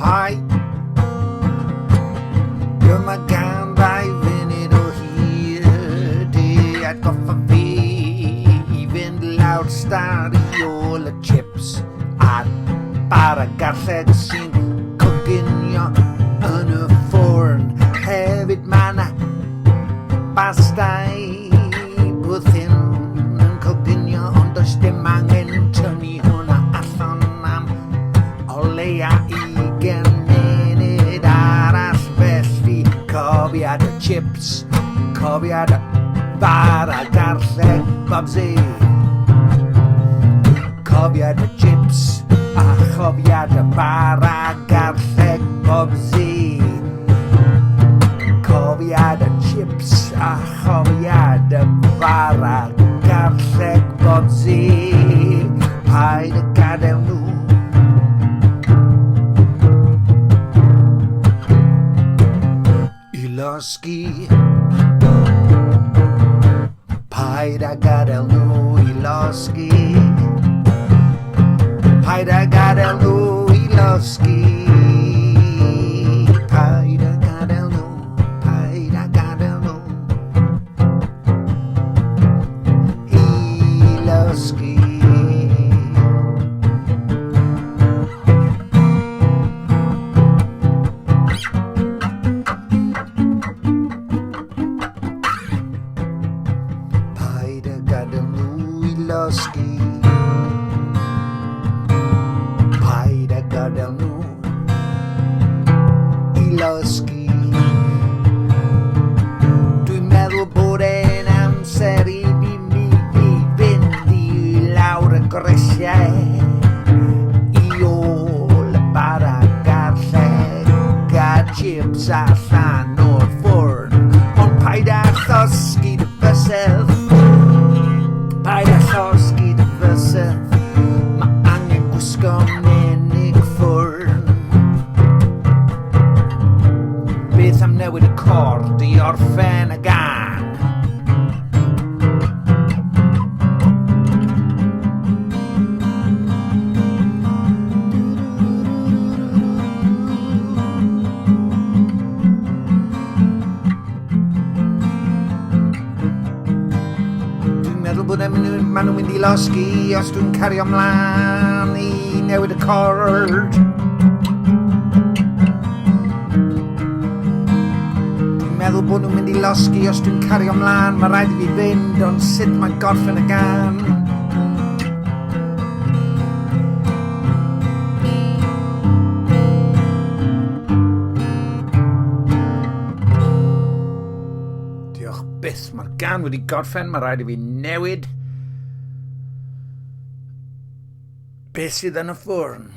Hi, dyma gan rai funud o hyd i atgoffa fi i fynd lawr star i ôl y chips a bara garlleg sy'n coginio yn y ffwrn. Hefyd ma' 'na bastau bwthyn yn coginio, ond does dim angen tynnu hwnna allan am o leia 20 munud arall. Felly cofiad y chips, cofiad y bara garlleg bobsi, cofiad y chips a chofiad y bara garlleg bobsi, cofiad y chips a chofiad y bara garlleg bobsi. Paid y gadael nhw i llosgi, paid a gadael nhw i llosgi, paid a gadael nhw i llosgi, paid a gadael nhw, paid a gadael nhw i llosgi. Paid a gadael nhw i llosgi, paid a gadael nhw i llosgi. Dwi'n meddwl bod e'n amser i fi fynd i lawr y grisiau i ôl y bara garlleg a chips allan o'r ffwrn. Ond paid a llosgi dy fysedd, paid a llosgi dy fysedd, mae angen gwisgo menig ffwrn. Beth am newid y cord i orffen y gan? Dwi'n meddwl bod maen nhw'n mynd i llosgi os dwi'n cario ymlaen i newid y cord. Dwi'n meddwl bod nhw'n mynd i llosgi os dwi'n cario ymlaen. Mae rhaid i fi fynd, ond sut mae'n gorffen y gan? Diolch byth, mae'r gan wedi gorffen. Mae rhaid i fi newid beth sydd yn y ffwrn.